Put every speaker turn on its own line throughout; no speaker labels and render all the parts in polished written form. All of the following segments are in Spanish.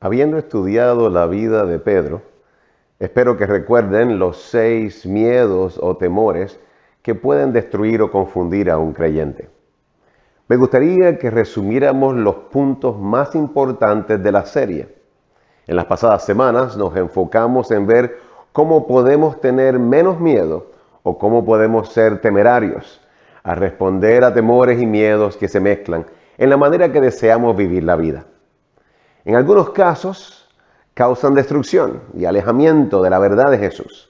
Habiendo estudiado la vida de Pedro, espero que recuerden los 6 miedos o temores que pueden destruir o confundir a un creyente. Me gustaría que resumiéramos los puntos más importantes de la serie. En las pasadas semanas nos enfocamos en ver cómo podemos tener menos miedo o cómo podemos ser temerarios a responder a temores y miedos que se mezclan en la manera que deseamos vivir la vida. En algunos casos causan destrucción y alejamiento de la verdad de Jesús.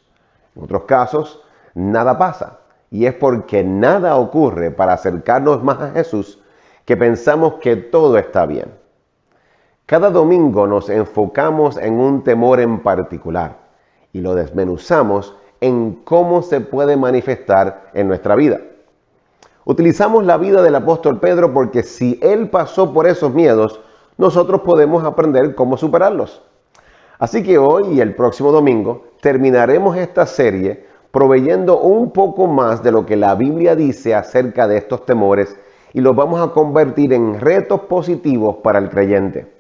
En otros casos nada pasa y es porque nada ocurre para acercarnos más a Jesús que pensamos que todo está bien. Cada domingo nos enfocamos en un temor en particular y lo desmenuzamos en cómo se puede manifestar en nuestra vida. Utilizamos la vida del apóstol Pedro porque si él pasó por esos miedos, nosotros podemos aprender cómo superarlos. Así que hoy y el próximo domingo terminaremos esta serie proveyendo un poco más de lo que la Biblia dice acerca de estos temores y los vamos a convertir en retos positivos para el creyente.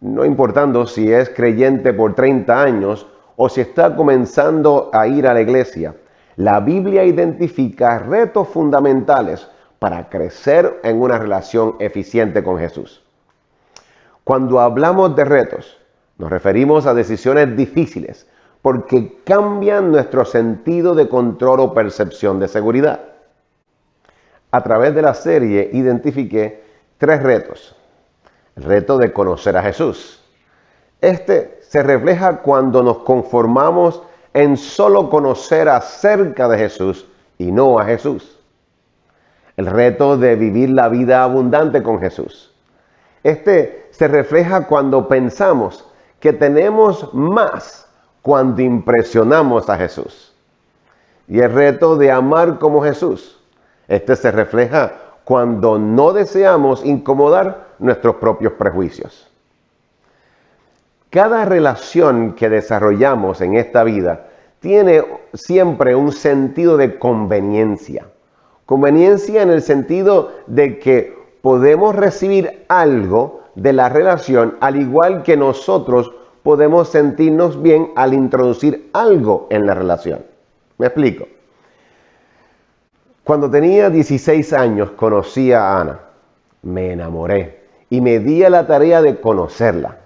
No importando si es creyente por 30 años o si está comenzando a ir a la iglesia, la Biblia identifica retos fundamentales para crecer en una relación eficiente con Jesús. Cuando hablamos de retos, nos referimos a decisiones difíciles porque cambian nuestro sentido de control o percepción de seguridad. A través de la serie identifiqué 3 retos. El reto de conocer a Jesús. Este se refleja cuando nos conformamos en solo conocer acerca de Jesús y no a Jesús. El reto de vivir la vida abundante con Jesús. Este se refleja cuando pensamos que tenemos más cuando impresionamos a Jesús. Y el reto de amar como Jesús. Este se refleja cuando no deseamos incomodar nuestros propios prejuicios. Cada relación que desarrollamos en esta vida tiene siempre un sentido de conveniencia. Conveniencia en el sentido de que podemos recibir algo de la relación al igual que nosotros podemos sentirnos bien al introducir algo en la relación. ¿Me explico? Cuando tenía 16 años conocí a Ana. Me enamoré y me di a la tarea de conocerla.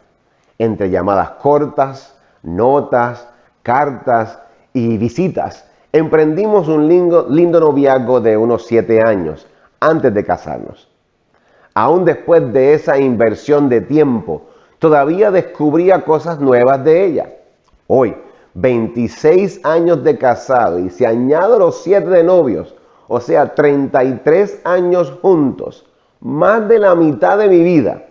Entre llamadas cortas, notas, cartas y visitas, emprendimos un lindo noviazgo de unos 7 años antes de casarnos. Aún después de esa inversión de tiempo, todavía descubría cosas nuevas de ella. Hoy, 26 años de casado y si añado los 7 de novios, o sea, 33 años juntos, más de la mitad de mi vida,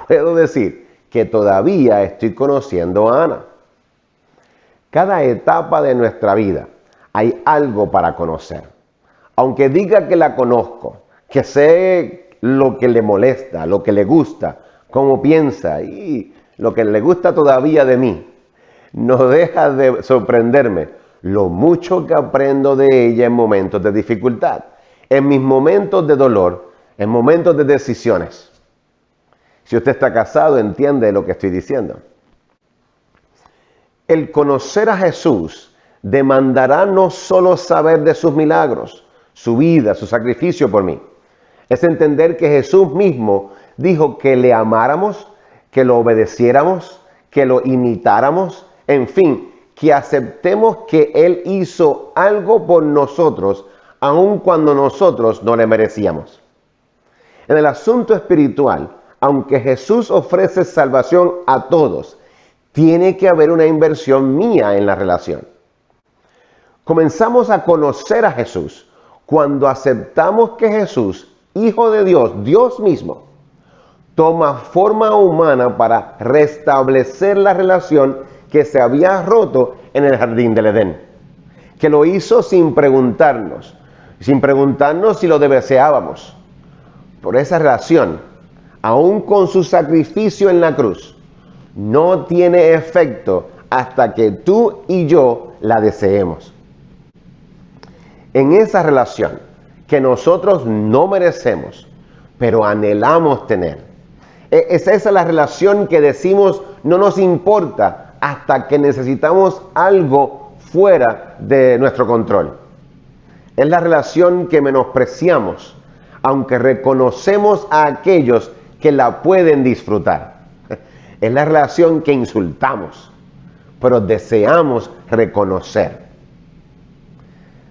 puedo decir que todavía estoy conociendo a Ana. Cada etapa de nuestra vida hay algo para conocer. Aunque diga que la conozco, que sé lo que le molesta, lo que le gusta, cómo piensa y lo que le gusta todavía de mí, no deja de sorprenderme lo mucho que aprendo de ella en momentos de dificultad, en mis momentos de dolor, en momentos de decisiones. Si usted está casado, entiende lo que estoy diciendo. El conocer a Jesús demandará no solo saber de sus milagros, su vida, su sacrificio por mí. Es entender que Jesús mismo dijo que le amáramos, que lo obedeciéramos, que lo imitáramos, en fin, que aceptemos que Él hizo algo por nosotros, aun cuando nosotros no le merecíamos. En el asunto espiritual, aunque Jesús ofrece salvación a todos, tiene que haber una inversión mía en la relación. Comenzamos a conocer a Jesús cuando aceptamos que Jesús, Hijo de Dios, Dios mismo, toma forma humana para restablecer la relación que se había roto en el jardín del Edén. Que lo hizo sin preguntarnos si lo deseábamos. Por esa relación, aún con su sacrificio en la cruz, no tiene efecto hasta que tú y yo la deseemos. En esa relación que nosotros no merecemos, pero anhelamos tener, Es esa la relación que decimos no nos importa hasta que necesitamos algo fuera de nuestro control. Es la relación que menospreciamos, aunque reconocemos a aquellos que la pueden disfrutar. Es la relación que insultamos, pero deseamos reconocer.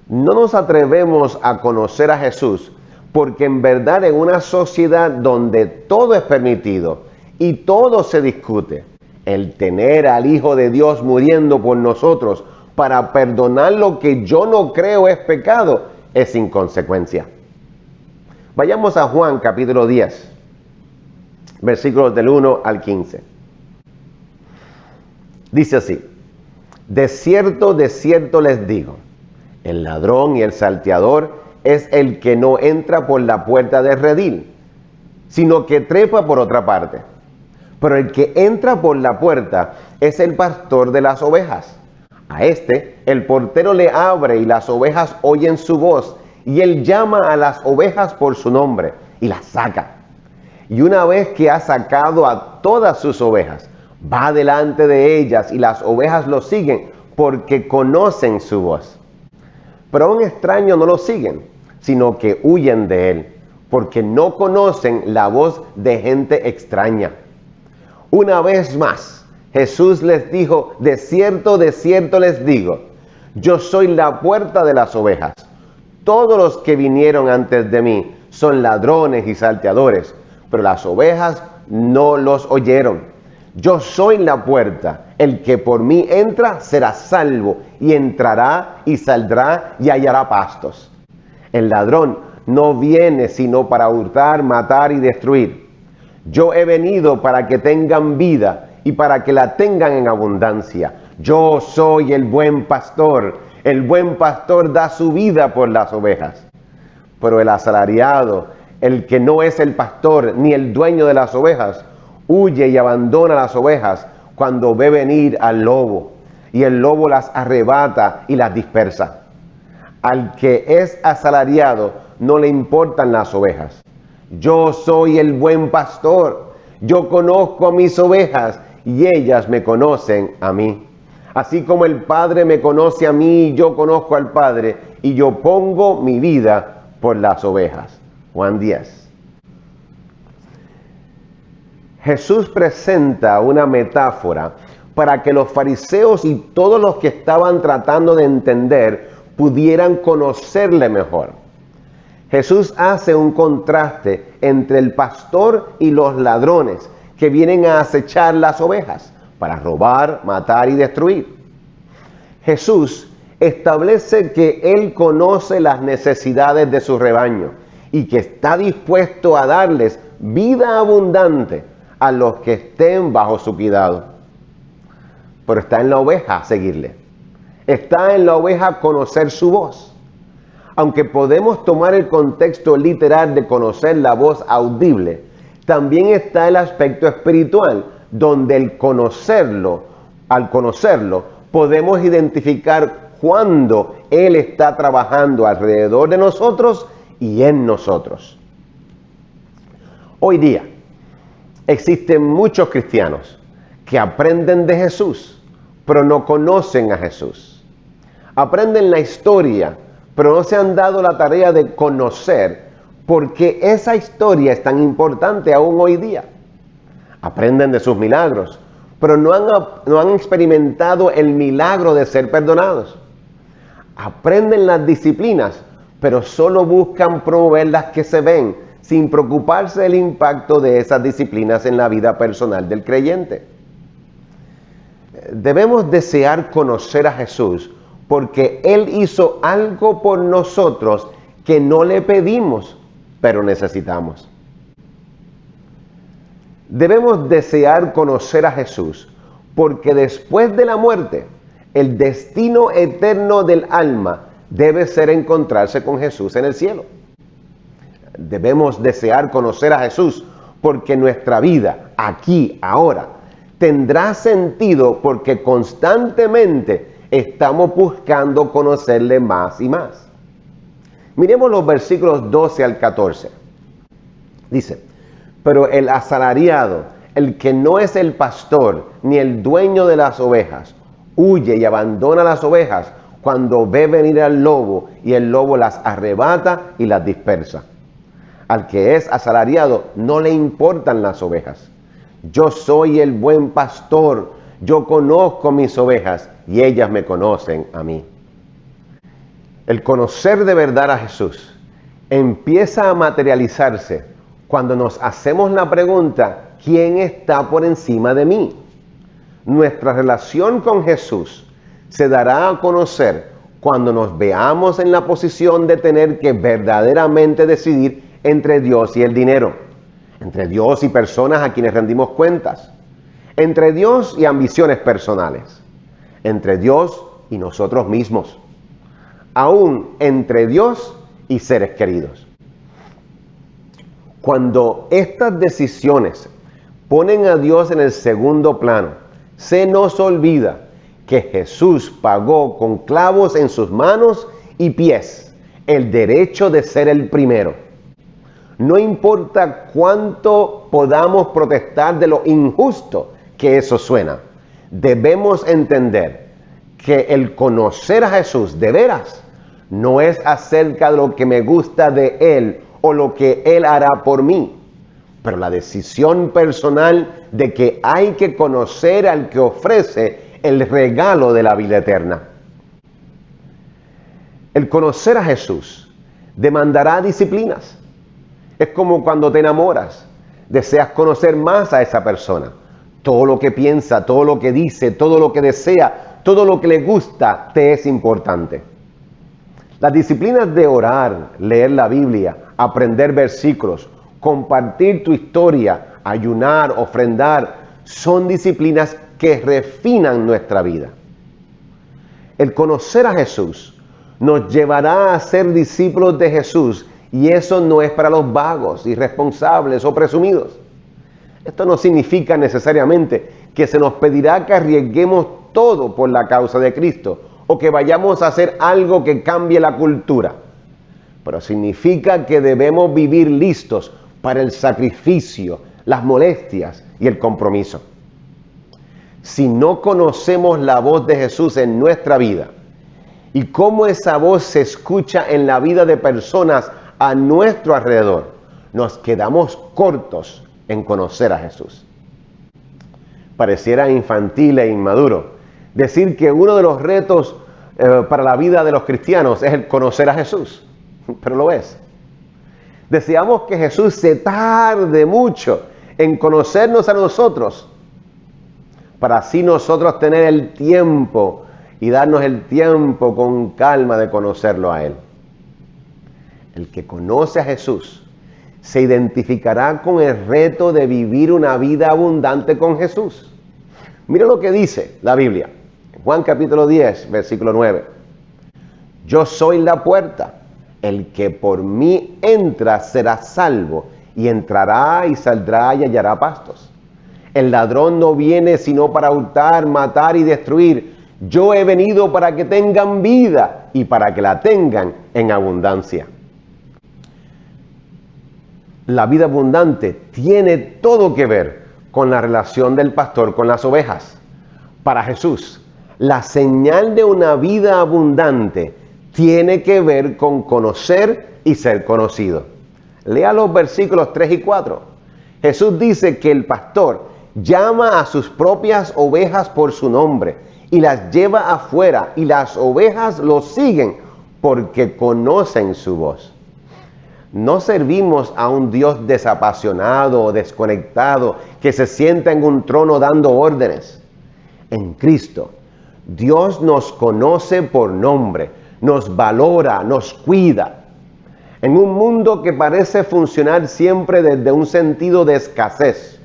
No nos atrevemos a conocer a Jesús porque en verdad en una sociedad donde todo es permitido y todo se discute, el tener al Hijo de Dios muriendo por nosotros para perdonar lo que yo no creo es pecado es inconsecuencia. Vayamos a Juan capítulo 10, versículos del 1 al 15. Dice así: de cierto les digo, el ladrón y el salteador es el que no entra por la puerta del redil, sino que trepa por otra parte. Pero el que entra por la puerta es el pastor de las ovejas. A este el portero le abre y las ovejas oyen su voz, y él llama a las ovejas por su nombre y las saca. Y una vez que ha sacado a todas sus ovejas, va delante de ellas y las ovejas lo siguen porque conocen su voz. Pero a un extraño no lo siguen, sino que huyen de él, porque no conocen la voz de gente extraña. Una vez más, Jesús les dijo, de cierto les digo, yo soy la puerta de las ovejas. Todos los que vinieron antes de mí son ladrones y salteadores, pero las ovejas no los oyeron. Yo soy la puerta, el que por mí entra será salvo, y entrará y saldrá y hallará pastos. El ladrón no viene sino para hurtar, matar y destruir. Yo he venido para que tengan vida y para que la tengan en abundancia. Yo soy el buen pastor da su vida por las ovejas. Pero el asalariado, el que no es el pastor ni el dueño de las ovejas, huye y abandona las ovejas cuando ve venir al lobo, y el lobo las arrebata y las dispersa. Al que es asalariado no le importan las ovejas. Yo soy el buen pastor, yo conozco a mis ovejas y ellas me conocen a mí. Así como el Padre me conoce a mí, yo conozco al Padre y yo pongo mi vida por las ovejas. Juan 10. Jesús presenta una metáfora para que los fariseos y todos los que estaban tratando de entender pudieran conocerle mejor. Jesús hace un contraste entre el pastor y los ladrones que vienen a acechar las ovejas para robar, matar y destruir. Jesús establece que Él conoce las necesidades de su rebaño y que está dispuesto a darles vida abundante a los que estén bajo su cuidado. Pero está en la oveja seguirle. Está en la oveja conocer su voz. Aunque podemos tomar el contexto literal de conocer la voz audible, también está el aspecto espiritual, donde al conocerlo, podemos identificar cuando Él está trabajando alrededor de nosotros y en nosotros. Hoy día existen muchos cristianos que aprenden de Jesús, pero no conocen a Jesús. Aprenden la historia, pero no se han dado la tarea de conocer por qué esa historia es tan importante aún hoy día. Aprenden de sus milagros, pero no han experimentado el milagro de ser perdonados. Aprenden las disciplinas, pero solo buscan promover las que se ven, sin preocuparse del impacto de esas disciplinas en la vida personal del creyente. Debemos desear conocer a Jesús porque Él hizo algo por nosotros que no le pedimos, pero necesitamos. Debemos desear conocer a Jesús porque después de la muerte, el destino eterno del alma debe ser encontrarse con Jesús en el cielo. Debemos desear conocer a Jesús porque nuestra vida, aquí, ahora, tendrá sentido porque constantemente estamos buscando conocerle más y más. Miremos los versículos 12 al 14. Dice: Pero el asalariado, el que no es el pastor ni el dueño de las ovejas, huye y abandona las ovejas cuando ve venir al lobo, y el lobo las arrebata y las dispersa. Al que es asalariado no le importan las ovejas. Yo soy el buen pastor, yo conozco mis ovejas y ellas me conocen a mí. El conocer de verdad a Jesús empieza a materializarse cuando nos hacemos la pregunta: ¿quién está por encima de mí? Nuestra relación con Jesús se dará a conocer cuando nos veamos en la posición de tener que verdaderamente decidir entre Dios y el dinero, entre Dios y personas a quienes rendimos cuentas, entre Dios y ambiciones personales, entre Dios y nosotros mismos, aún entre Dios y seres queridos. Cuando estas decisiones ponen a Dios en el segundo plano, se nos olvida que Jesús pagó con clavos en sus manos y pies el derecho de ser el primero. No importa cuánto podamos protestar de lo injusto que eso suena, debemos entender que el conocer a Jesús de veras no es acerca de lo que me gusta de Él o lo que Él hará por mí, pero la decisión personal de que hay que conocer al que ofrece el regalo de la vida eterna. El conocer a Jesús demandará disciplinas. Es como cuando te enamoras, deseas conocer más a esa persona. Todo lo que piensa, todo lo que dice, todo lo que desea, todo lo que le gusta, te es importante. Las disciplinas de orar, leer la Biblia, aprender versículos, compartir tu historia, ayunar, ofrendar, son disciplinas que refinan nuestra vida. El conocer a Jesús nos llevará a ser discípulos de Jesús, y eso no es para los vagos, irresponsables o presumidos. Esto no significa necesariamente que se nos pedirá que arriesguemos todo por la causa de Cristo o que vayamos a hacer algo que cambie la cultura, pero significa que debemos vivir listos para el sacrificio, las molestias y el compromiso. Si no conocemos la voz de Jesús en nuestra vida y cómo esa voz se escucha en la vida de personas a nuestro alrededor, nos quedamos cortos en conocer a Jesús. Pareciera infantil e inmaduro decir que uno de los retos para la vida de los cristianos es el conocer a Jesús, pero lo es. Deseamos que Jesús se tarde mucho en conocernos a nosotros, para así nosotros tener el tiempo y darnos el tiempo con calma de conocerlo a Él. El que conoce a Jesús se identificará con el reto de vivir una vida abundante con Jesús. Mira lo que dice la Biblia, en Juan capítulo 10, versículo 9. Yo soy la puerta, el que por mí entra será salvo, y entrará y saldrá y hallará pastos. El ladrón no viene sino para hurtar, matar y destruir. Yo he venido para que tengan vida y para que la tengan en abundancia. La vida abundante tiene todo que ver con la relación del pastor con las ovejas. Para Jesús, la señal de una vida abundante tiene que ver con conocer y ser conocido. Lea los versículos 3 y 4. Jesús dice que el pastor llama a sus propias ovejas por su nombre y las lleva afuera, y las ovejas lo siguen porque conocen su voz. No servimos a un Dios desapasionado o desconectado que se sienta en un trono dando órdenes. En Cristo, Dios nos conoce por nombre, nos valora, nos cuida. En un mundo que parece funcionar siempre desde un sentido de escasez,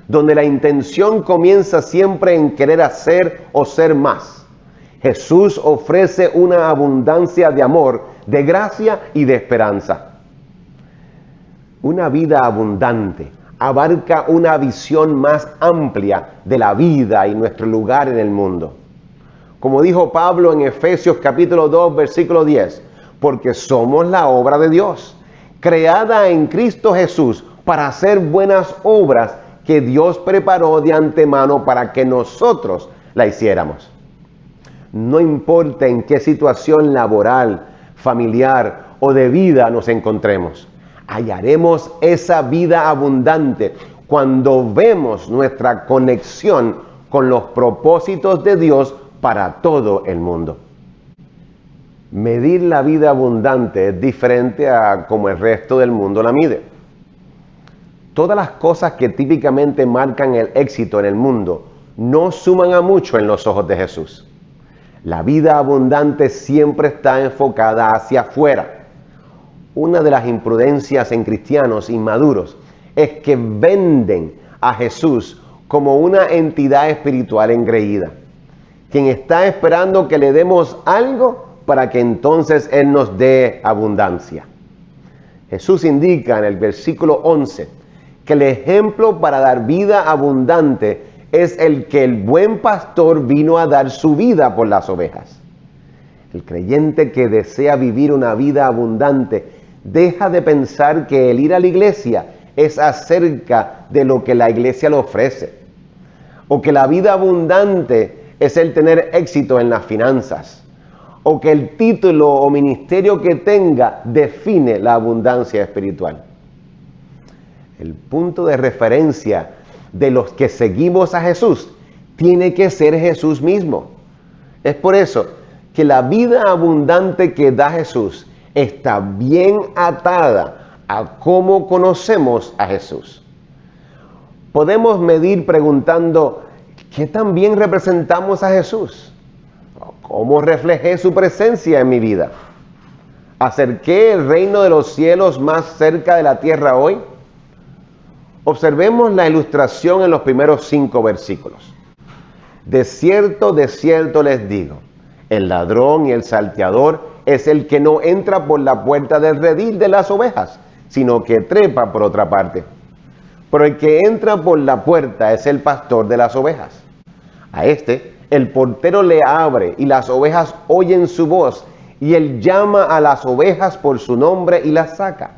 donde la intención comienza siempre en querer hacer o ser más, Jesús ofrece una abundancia de amor, de gracia y de esperanza. Una vida abundante abarca una visión más amplia de la vida y nuestro lugar en el mundo. Como dijo Pablo en Efesios capítulo 2, versículo 10, porque somos la obra de Dios, creada en Cristo Jesús para hacer buenas obras que Dios preparó de antemano para que nosotros la hiciéramos. No importa en qué situación laboral, familiar o de vida nos encontremos, hallaremos esa vida abundante cuando vemos nuestra conexión con los propósitos de Dios para todo el mundo. Medir la vida abundante es diferente a como el resto del mundo la mide. Todas las cosas que típicamente marcan el éxito en el mundo no suman a mucho en los ojos de Jesús. La vida abundante siempre está enfocada hacia afuera. Una de las imprudencias en cristianos inmaduros es que venden a Jesús como una entidad espiritual engreída, quien está esperando que le demos algo para que entonces Él nos dé abundancia. Jesús indica en el versículo 11 que el ejemplo para dar vida abundante es el que el buen pastor vino a dar su vida por las ovejas. El creyente que desea vivir una vida abundante deja de pensar que el ir a la iglesia es acerca de lo que la iglesia le ofrece, o que la vida abundante es el tener éxito en las finanzas, o que el título o ministerio que tenga define la abundancia espiritual. El punto de referencia de los que seguimos a Jesús tiene que ser Jesús mismo. Es por eso que la vida abundante que da Jesús está bien atada a cómo conocemos a Jesús. Podemos medir preguntando, ¿qué tan bien representamos a Jesús? ¿Cómo reflejé su presencia en mi vida? ¿Acerqué el reino de los cielos más cerca de la tierra hoy? Observemos la ilustración en los primeros 5 versículos. De cierto les digo, el ladrón y el salteador es el que no entra por la puerta del redil de las ovejas, sino que trepa por otra parte. Pero el que entra por la puerta es el pastor de las ovejas. A este, el portero le abre y las ovejas oyen su voz, y él llama a las ovejas por su nombre y las saca.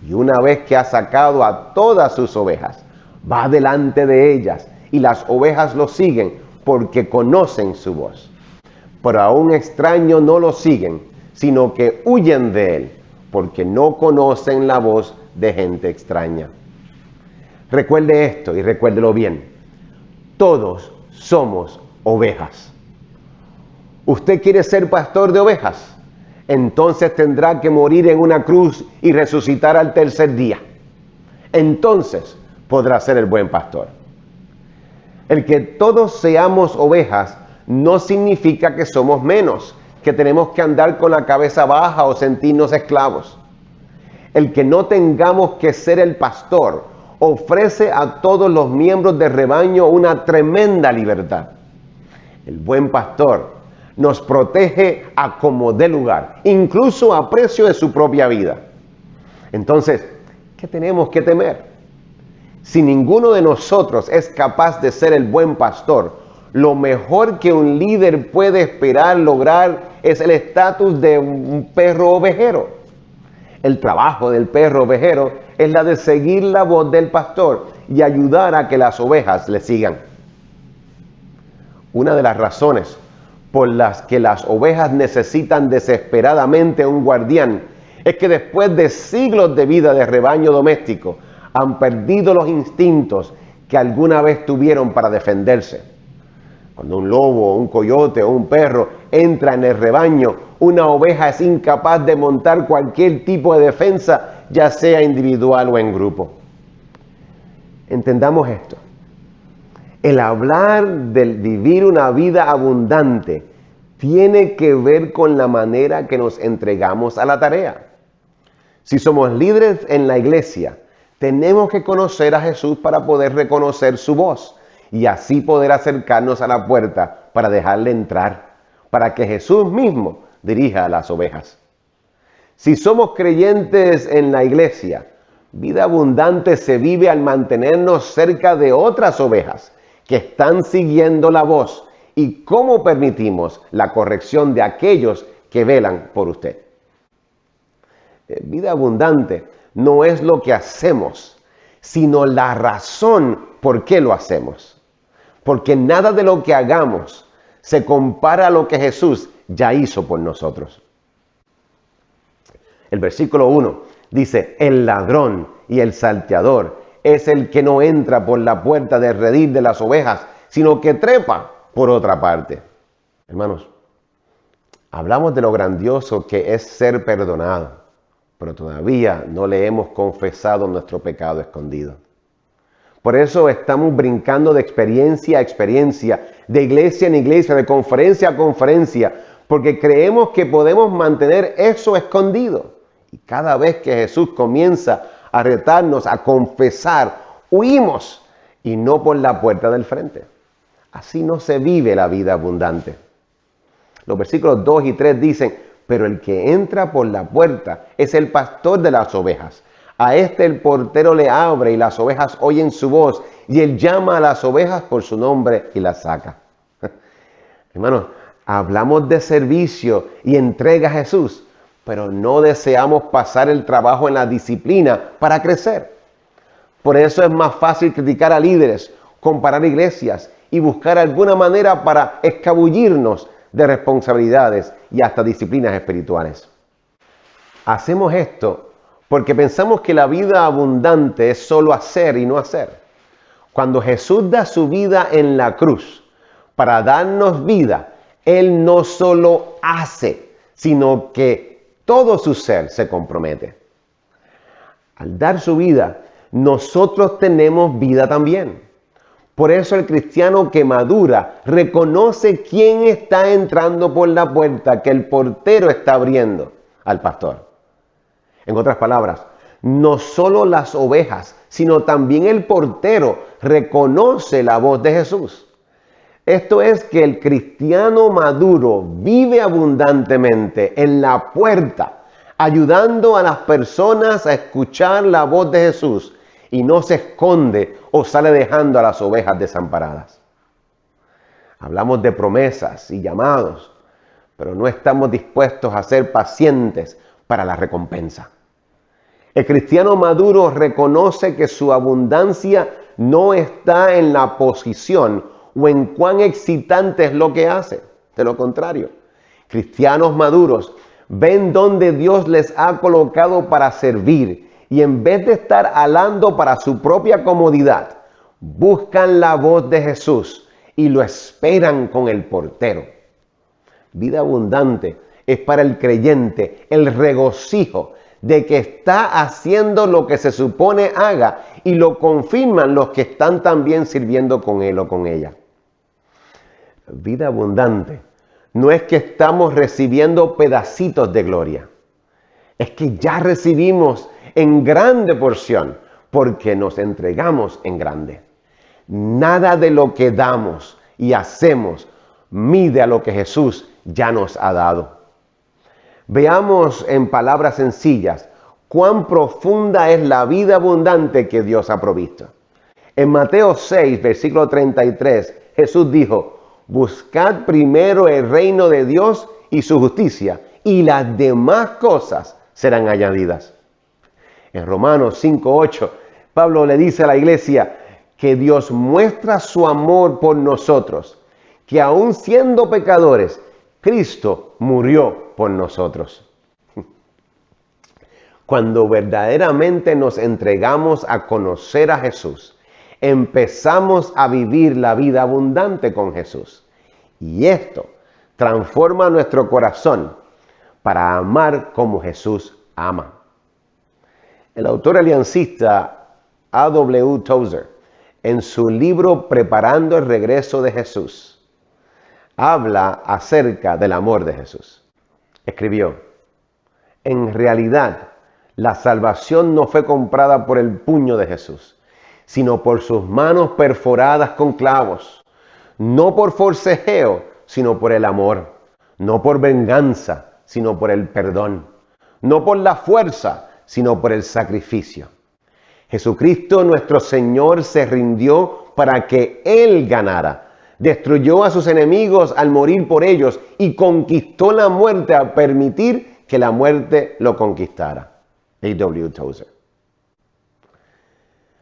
Y una vez que ha sacado a todas sus ovejas, va delante de ellas, y las ovejas lo siguen porque conocen su voz. Pero a un extraño no lo siguen, sino que huyen de él, porque no conocen la voz de gente extraña. Recuerde esto y recuérdelo bien. Todos somos ovejas. ¿Usted quiere ser pastor de ovejas? Entonces tendrá que morir en una cruz y resucitar al tercer día. Entonces podrá ser el buen pastor. El que todos seamos ovejas no significa que somos menos, que tenemos que andar con la cabeza baja o sentirnos esclavos. El que no tengamos que ser el pastor ofrece a todos los miembros del rebaño una tremenda libertad. El buen pastor nos protege a como dé lugar, incluso a precio de su propia vida. Entonces, ¿qué tenemos que temer? Si ninguno de nosotros es capaz de ser el buen pastor, lo mejor que un líder puede esperar lograr es el estatus de un perro ovejero. El trabajo del perro ovejero es la de seguir la voz del pastor y ayudar a que las ovejas le sigan. Una de las razones por las que las ovejas necesitan desesperadamente un guardián es que después de siglos de vida de rebaño doméstico han perdido los instintos que alguna vez tuvieron para defenderse. Cuando un lobo, un coyote o un perro entra en el rebaño, una oveja es incapaz de montar cualquier tipo de defensa, ya sea individual o en grupo. Entendamos esto. El hablar del vivir una vida abundante tiene que ver con la manera que nos entregamos a la tarea. Si somos líderes en la iglesia, tenemos que conocer a Jesús para poder reconocer su voz y así poder acercarnos a la puerta para dejarle entrar, para que Jesús mismo dirija a las ovejas. Si somos creyentes en la iglesia, vida abundante se vive al mantenernos cerca de otras ovejas que están siguiendo la voz y cómo permitimos la corrección de aquellos que velan por usted. Vida abundante no es lo que hacemos, sino la razón por qué lo hacemos. Porque nada de lo que hagamos se compara a lo que Jesús ya hizo por nosotros. El versículo 1 dice, el ladrón y el salteador es el que no entra por la puerta del redil de las ovejas, sino que trepa por otra parte. Hermanos, hablamos de lo grandioso que es ser perdonado, pero todavía no le hemos confesado nuestro pecado escondido. Por eso estamos brincando de experiencia a experiencia, de iglesia en iglesia, de conferencia a conferencia, porque creemos que podemos mantener eso escondido. Y cada vez que Jesús comienza a retarnos a confesar, huimos y no por la puerta del frente. Así no se vive la vida abundante. Los versículos 2 y 3 dicen, pero el que entra por la puerta es el pastor de las ovejas. A este el portero le abre y las ovejas oyen su voz y él llama a las ovejas por su nombre y las saca. Hermanos, hablamos de servicio y entrega a Jesús, pero no deseamos pasar el trabajo en la disciplina para crecer. Por eso es más fácil criticar a líderes, comparar iglesias y buscar alguna manera para escabullirnos de responsabilidades y hasta disciplinas espirituales. Hacemos esto porque pensamos que la vida abundante es solo hacer y no hacer. Cuando Jesús da su vida en la cruz para darnos vida, Él no solo hace, sino que todo su ser se compromete. Al dar su vida, nosotros tenemos vida también. Por eso el cristiano que madura reconoce quién está entrando por la puerta que el portero está abriendo al pastor. En otras palabras, no solo las ovejas, sino también el portero reconoce la voz de Jesús. Esto es que el cristiano maduro vive abundantemente en la puerta, ayudando a las personas a escuchar la voz de Jesús y no se esconde o sale dejando a las ovejas desamparadas. Hablamos de promesas y llamados, pero no estamos dispuestos a ser pacientes para la recompensa. El cristiano maduro reconoce que su abundancia no está en la posición o en cuán excitante es lo que hace. De lo contrario, cristianos maduros ven dónde Dios les ha colocado para servir y en vez de estar alando para su propia comodidad, buscan la voz de Jesús y lo esperan con el portero. Vida abundante es para el creyente el regocijo de que está haciendo lo que se supone haga y lo confirman los que están también sirviendo con él o con ella. Vida abundante no es que estamos recibiendo pedacitos de gloria, es que ya recibimos en grande porción porque nos entregamos en grande. Nada de lo que damos y hacemos mide a lo que Jesús ya nos ha dado. Veamos en palabras sencillas cuán profunda es la vida abundante que Dios ha provisto. En Mateo 6, versículo 33, Jesús dijo, buscad primero el reino de Dios y su justicia, y las demás cosas serán añadidas. En Romanos 5, 8, Pablo le dice a la iglesia que Dios muestra su amor por nosotros, que aun siendo pecadores, Cristo murió por nosotros. Cuando verdaderamente nos entregamos a conocer a Jesús, empezamos a vivir la vida abundante con Jesús. Y esto transforma nuestro corazón para amar como Jesús ama. El autor aliancista A.W. Tozer, en su libro Preparando el regreso de Jesús, habla acerca del amor de Jesús. Escribió, en realidad, la salvación no fue comprada por el puño de Jesús, sino por sus manos perforadas con clavos, no por forcejeo, sino por el amor, no por venganza, sino por el perdón, no por la fuerza, sino por el sacrificio. Jesucristo nuestro Señor se rindió para que Él ganara. Destruyó a sus enemigos al morir por ellos y conquistó la muerte al permitir que la muerte lo conquistara. A.W. Tozer.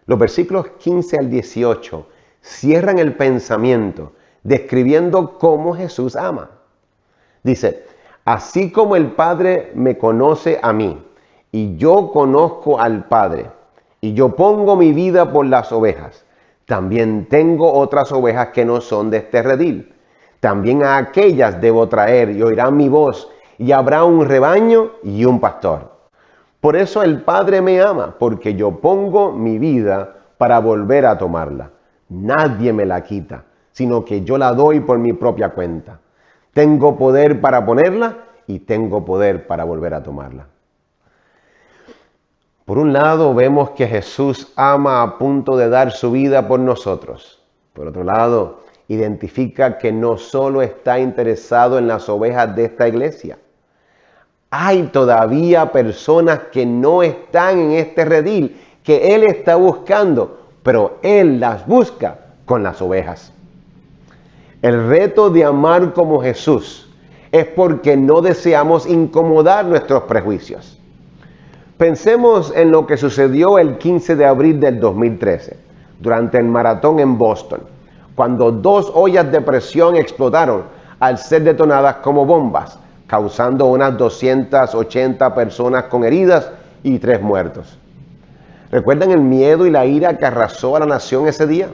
Los versículos 15 al 18 cierran el pensamiento describiendo cómo Jesús ama. Dice, así como el Padre me conoce a mí, y yo conozco al Padre, y yo pongo mi vida por las ovejas, también tengo otras ovejas que no son de este redil. También a aquellas debo traer y oirán mi voz, y habrá un rebaño y un pastor. Por eso el Padre me ama, porque yo pongo mi vida para volver a tomarla. Nadie me la quita, sino que yo la doy por mi propia cuenta. Tengo poder para ponerla y tengo poder para volver a tomarla. Por un lado, vemos que Jesús ama a punto de dar su vida por nosotros. Por otro lado, identifica que no solo está interesado en las ovejas de esta iglesia. Hay todavía personas que no están en este redil, que Él está buscando, pero Él las busca con las ovejas. El reto de amar como Jesús es porque no deseamos incomodar nuestros prejuicios. Pensemos en lo que sucedió el 15 de abril del 2013, durante el maratón en Boston, cuando 2 ollas de presión explotaron al ser detonadas como bombas, causando unas 280 personas con heridas y 3 muertos. ¿Recuerdan el miedo y la ira que arrasó a la nación ese día?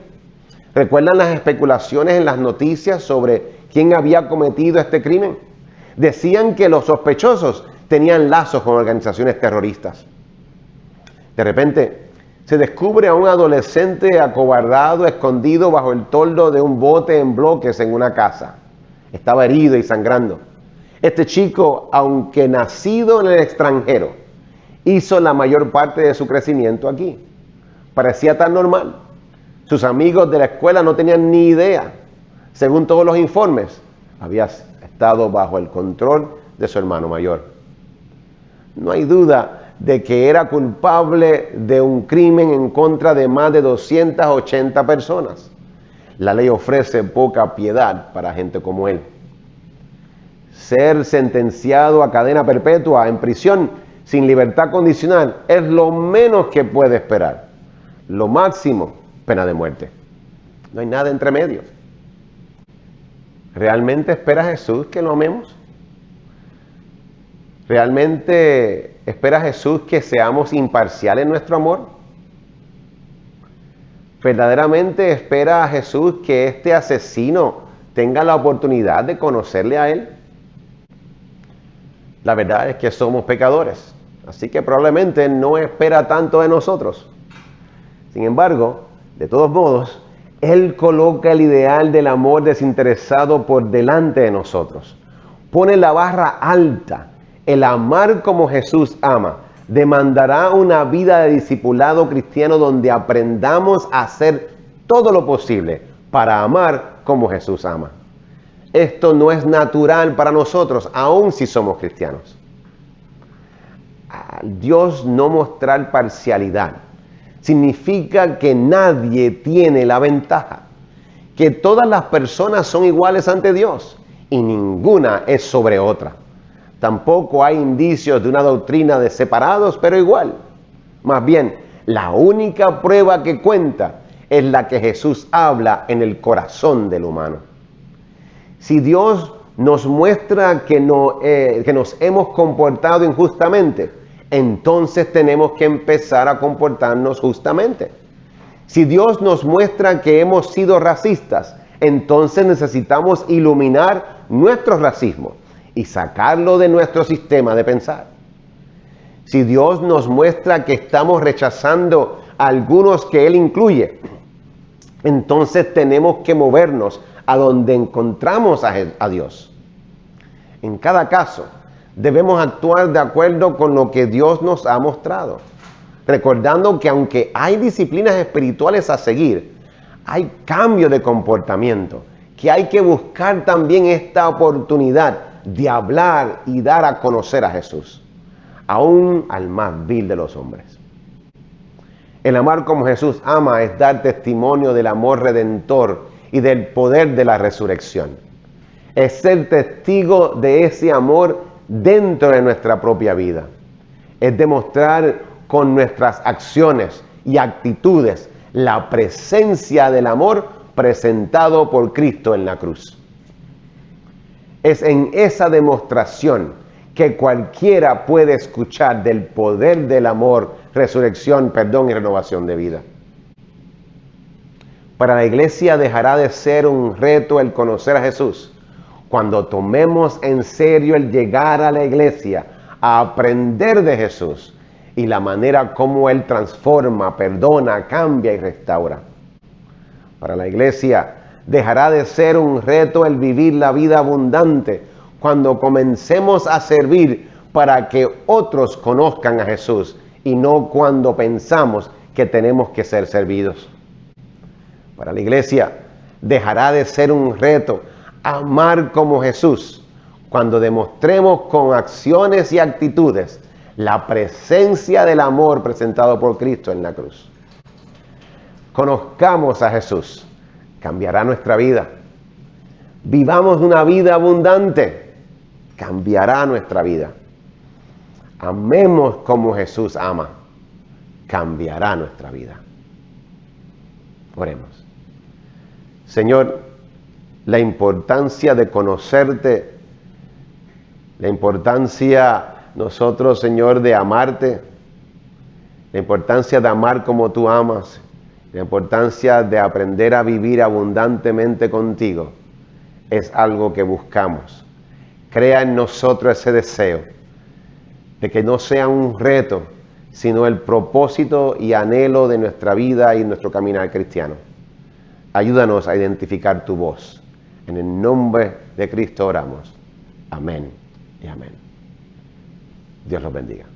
¿Recuerdan las especulaciones en las noticias sobre quién había cometido este crimen? Decían que los sospechosos tenían lazos con organizaciones terroristas. De repente, se descubre a un adolescente acobardado, escondido bajo el toldo de un bote en bloques en una casa. Estaba herido y sangrando. Este chico, aunque nacido en el extranjero, hizo la mayor parte de su crecimiento aquí. Parecía tan normal. Sus amigos de la escuela no tenían ni idea. Según todos los informes, había estado bajo el control de su hermano mayor. No hay duda de que era culpable de un crimen en contra de más de 280 personas. La ley ofrece poca piedad para gente como él. Ser sentenciado a cadena perpetua en prisión sin libertad condicional es lo menos que puede esperar. Lo máximo, pena de muerte. No hay nada entre medio. ¿Realmente espera Jesús que lo amemos? ¿Realmente espera Jesús que seamos imparciales en nuestro amor? ¿Verdaderamente espera a Jesús que este asesino tenga la oportunidad de conocerle a Él? La verdad es que somos pecadores, así que probablemente no espera tanto de nosotros. Sin embargo, de todos modos, Él coloca el ideal del amor desinteresado por delante de nosotros. Pone la barra alta. El amar como Jesús ama demandará una vida de discipulado cristiano donde aprendamos a hacer todo lo posible para amar como Jesús ama. Esto no es natural para nosotros, aun si somos cristianos. Al Dios no mostrar parcialidad significa que nadie tiene la ventaja, que todas las personas son iguales ante Dios y ninguna es sobre otra. Tampoco hay indicios de una doctrina de separados, pero igual. Más bien, la única prueba que cuenta es la que Jesús habla en el corazón del humano. Si Dios nos muestra que nos hemos comportado injustamente, entonces tenemos que empezar a comportarnos justamente. Si Dios nos muestra que hemos sido racistas, entonces necesitamos iluminar nuestro racismo y sacarlo de nuestro sistema de pensar. Si Dios nos muestra que estamos rechazando a algunos que Él incluye, entonces tenemos que movernos a donde encontramos a Dios. En cada caso, debemos actuar de acuerdo con lo que Dios nos ha mostrado, recordando que aunque hay disciplinas espirituales a seguir, hay cambio de comportamiento, que hay que buscar también esta oportunidad de hablar y dar a conocer a Jesús, aún al más vil de los hombres. El amar como Jesús ama es dar testimonio del amor redentor y del poder de la resurrección. Es ser testigo de ese amor dentro de nuestra propia vida. Es demostrar con nuestras acciones y actitudes la presencia del amor presentado por Cristo en la cruz. Es en esa demostración que cualquiera puede escuchar del poder del amor, resurrección, perdón y renovación de vida. Para la iglesia dejará de ser un reto el conocer a Jesús cuando tomemos en serio el llegar a la iglesia a aprender de Jesús y la manera como Él transforma, perdona, cambia y restaura. Para la iglesia dejará de ser un reto el vivir la vida abundante cuando comencemos a servir para que otros conozcan a Jesús y no cuando pensamos que tenemos que ser servidos. Para la iglesia dejará de ser un reto amar como Jesús cuando demostremos con acciones y actitudes la presencia del amor presentado por Cristo en la cruz. Conozcamos a Jesús, cambiará nuestra vida. Vivamos una vida abundante, cambiará nuestra vida. Amemos como Jesús ama, cambiará nuestra vida. Oremos. Señor, la importancia de conocerte, la importancia nosotros, Señor, de amarte, la importancia de amar como tú amas, la importancia de aprender a vivir abundantemente contigo, es algo que buscamos. Crea en nosotros ese deseo de que no sea un reto, sino el propósito y anhelo de nuestra vida y nuestro caminar cristiano. Ayúdanos a identificar tu voz. En el nombre de Cristo oramos. Amén y amén. Dios los bendiga.